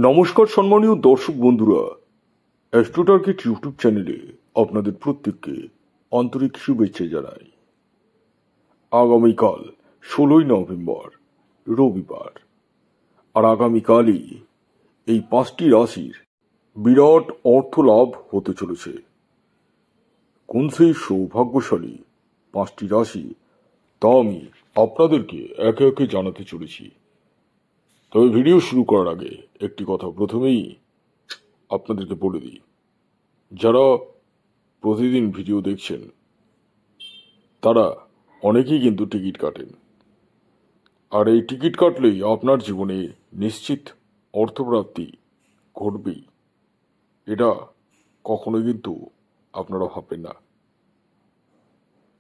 নমস্কার সম্মানীয় দর্শক বন্ধুরা, অ্যাস্ট্রো টার্গেট ইউটিউব চ্যানেলে আপনাদের প্রত্যেককে আন্তরিক শুভেচ্ছা জানাই। আগামীকাল 16ই নভেম্বর রবিবার, আর আগামীকালই এই 5টি রাশির বিরাট অর্থ লাভ হতে চলেছে। কোন সেই সৌভাগ্যশালী 5টি রাশি তা আমি আপনাদেরকে একে একে জানাতে চলেছি। তবে ভিডিও শুরু করার আগে একটি কথা প্রথমেই আপনাদেরকে বলে দিই, যারা প্রতিদিন ভিডিও দেখছেন তারা অনেকেই কিন্তু টিকিট কাটেন, আর এই টিকিট কাটলেই আপনার জীবনে নিশ্চিত অর্থপ্রাপ্তি ঘটবেই, এটা কখনোই কিন্তু আপনারা ভাববেন না।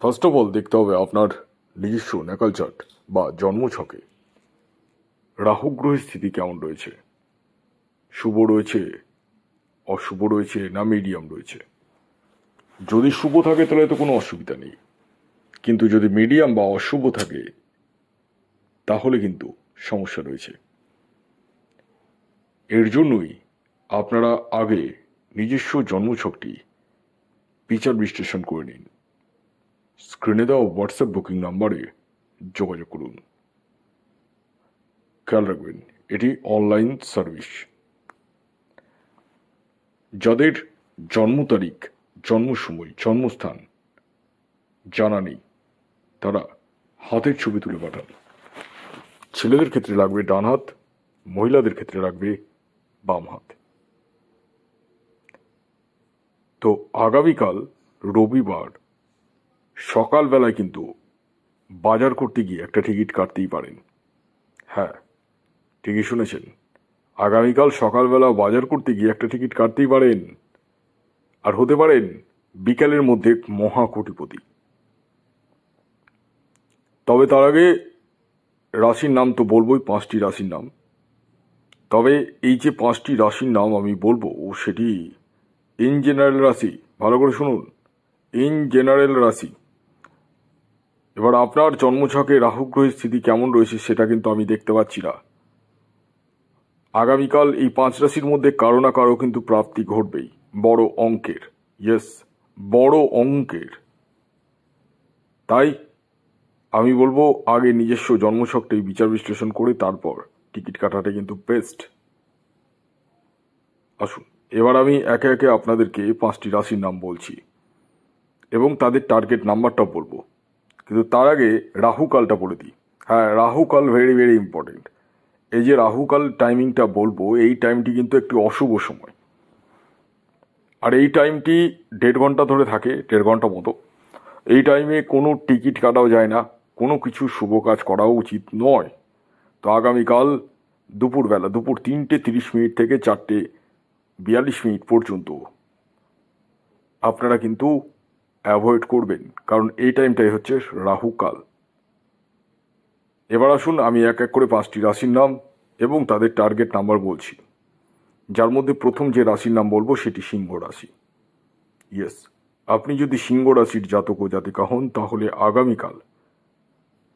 ফার্স্ট অফ অল দেখতে হবে আপনার নিজস্ব ন্যাকাল চার্ট বা জন্মছকে রাহু গ্রহের স্থিতি কেমন রয়েছে, শুভ রয়েছে, অশুভ রয়েছে না মিডিয়াম রয়েছে। যদি শুভ থাকে তাহলে তো কোনো অসুবিধা নেই, কিন্তু যদি মিডিয়াম বা অশুভ থাকে তাহলে কিন্তু সমস্যা রয়েছে। এর জন্যই আপনারা আগে নিজস্ব জন্মছকটি বিচার বিশ্লেষণ করে নিন। স্ক্রিনে দেওয়া হোয়াটসঅ্যাপ বুকিং নাম্বারে যোগাযোগ করুন। খেয়াল রাখবেন, এটি অনলাইন সার্ভিস। যাদের জন্ম তারিখ, জন্ম সময়, জন্মস্থান জানা নেই তারা হাতের ছবি তুলে পাঠান। ছেলেদের ক্ষেত্রে লাগবে ডান হাত, মহিলাদের ক্ষেত্রে লাগবে বাম হাত। তো আগামীকাল রবিবার সকালবেলায় কিন্তু বাজার করতে গিয়ে একটা টিকিট কাটতেই পারেন। হ্যাঁ, ঠিকই শুনেছেন, আগামীকাল সকালবেলা বাজার করতে গিয়ে একটা টিকিট কাটতেই পারেন, আর হতে পারেন বিকালের মধ্যে মহা কোটিপতি। তবে তার আগে রাশির নাম তো বলবোই, 5টি রাশির নাম। তবে এই যে 5টি রাশির নাম আমি বলবো সেটি ইন জেনারেল রাশি, ভালো করে শুনুন, ইন জেনারেল রাশি। এবার আপনার জন্মছকে রাহু গ্রহের স্থিতি কেমন রয়েছে সেটা কিন্তু আমি দেখতে পাচ্ছি না। আগামীকাল এই 5 রাশির মধ্যে কারো না কারো কিন্তু প্রাপ্তি ঘটবেই, বড় অঙ্কের। ইয়েস, বড় অঙ্কের। তাই আমি বলবো আগে নিজস্ব জন্মছকটাই বিচার বিশ্লেষণ করে তারপর টিকিট কাটাটা কিন্তু বেস্ট। আসুন, এবার আমি একে একে আপনাদেরকে 5টি রাশির নাম বলছি এবং তাদের টার্গেট নাম্বারটাও বলবো, কিন্তু তার আগে রাহুকালটা বলে দিই। হ্যাঁ, রাহুকাল ভেরি ভেরি ইম্পর্টেন্ট। এই যে রাহুকাল টাইমিংটা বলবো, এই টাইমটি কিন্তু একটি অশুভ সময়, আর এই টাইমটি 1.5 ঘন্টা ধরে থাকে, 1.5 ঘন্টা মতো। এই টাইমে কোনো টিকিট কাটাও যায় না, কোনো কিছু শুভ কাজ করাও উচিত নয়। তো আগামীকাল দুপুরবেলা, দুপুর 3:30 থেকে 4:42 পর্যন্ত আপনারা কিন্তু অ্যাভয়েড করবেন, কারণ এই টাইমটাই হচ্ছে রাহুকাল। এবার আসুন আমি এক এক করে 5টি রাশির নাম এবং তাদের টার্গেট নাম্বার বলছি, যার মধ্যে প্রথম যে রাশির নাম বলবো সেটি সিংহ রাশি। ইয়েস, আপনি যদি সিংহ রাশির জাতক ও জাতিকা হন তাহলে আগামীকাল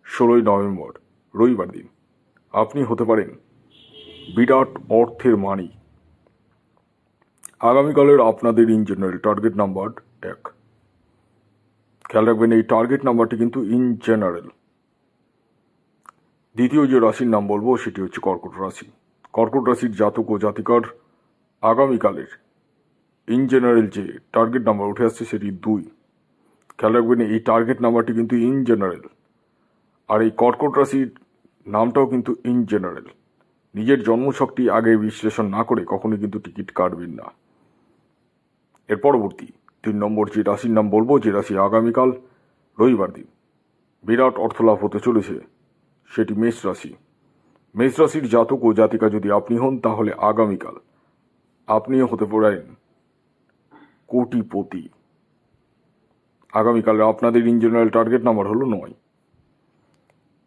16ই নভেম্বর রবিবার দিন আপনি হতে পারেন বিরাট অর্থের মানি। আগামীকালের আপনাদের ইন জেনারেল টার্গেট নাম্বার 1। খেয়াল রাখবেন, এই টার্গেট নাম্বারটি কিন্তু ইন জেনারেল। দ্বিতীয় যে রাশির নাম বলবো সেটি হচ্ছে কর্কট রাশি। কর্কট রাশির জাতক ও জাতিকার আগামীকালের ইন জেনারেল যে টার্গেট নাম্বার উঠে আসছে সেটি 2। খেয়াল রাখবেন, এই টার্গেট নাম্বারটি কিন্তু ইন জেনারেল, আর এই কর্কট রাশির নামটাও কিন্তু ইন জেনারেল। নিজের জন্মছকটি আগে বিশ্লেষণ না করে কখনোই কিন্তু টিকিট কাটবেন না। এর পরবর্তী 3 নম্বর যে রাশির নাম বলবো, যে রাশি আগামীকাল রবিবার দিন বিরাট অর্থলাভ হতে চলেছে, সেটি মেষ রাশি। মেষ রাশির জাতক ও জাতিকা যদি আপনি হন তাহলে আগামীকাল আপনিও হতে পারেন কোটিপতি। আগামীকাল আপনাদের ইন জেনারেল টার্গেট নাম্বার হলো 9।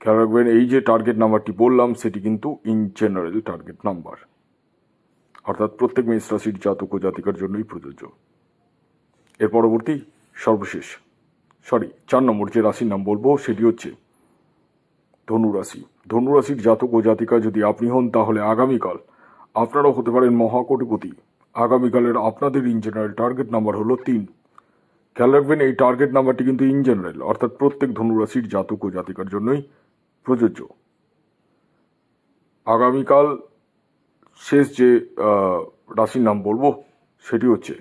খেয়াল রাখবেন, এই যে টার্গেট নাম্বারটি বললাম সেটি কিন্তু ইন জেনারেল টার্গেট নাম্বার, অর্থাৎ প্রত্যেক মেষ রাশির জাতক ও জাতিকার জন্যই প্রযোজ্য। এর পরবর্তী সর্বশেষ 4 নম্বর যে রাশির নাম বলবো সেটি হচ্ছে ধনু রাশি। ধনু রাশির জাতক ও জাতিকা যদি আপনি হন তাহলে আগামীকাল আপনারাও হতে পারেন মহাকোটিপতি। আগামীকালের আপনাদের ইন জেনারেল টার্গেট নাম্বার হলো 3। খেয়াল রাখবেন, এই টার্গেট নাম্বারটি কিন্তু ইন জেনারেল, অর্থাৎ প্রত্যেক ধনুরাশির জাতক ও জাতিকার জন্যই প্রযোজ্য। আগামীকাল শেষ যে রাশির নাম বলবো সেটি হচ্ছে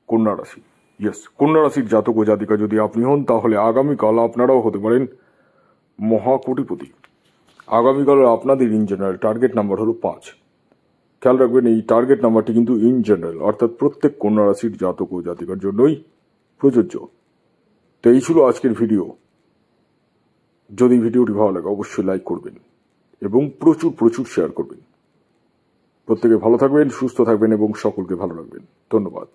কন্যা রাশি। কন্যা রাশির জাতক ও জাতিকা যদি আপনি হন, তাহলে আগামীকাল আপনারাও হতে পারেন মহাকোটিপতি। আগামীকালের আপনাদের ইন জেনারেল টার্গেট নাম্বার হলো 5। খেয়াল রাখবেন, এই টার্গেট নাম্বারটি কিন্তু ইন জেনারেল, অর্থাৎ প্রত্যেক কন্যা রাশির জাতক ও জাতিকার জন্যই প্রযোজ্য। তো এই ছিল আজকের ভিডিও। যদি ভিডিওটি ভালো লাগে অবশ্যই লাইক করবেন এবং প্রচুর প্রচুর শেয়ার করবেন। প্রত্যেকে ভালো থাকবেন, সুস্থ থাকবেন এবং সকলকে ভালো রাখবেন। ধন্যবাদ।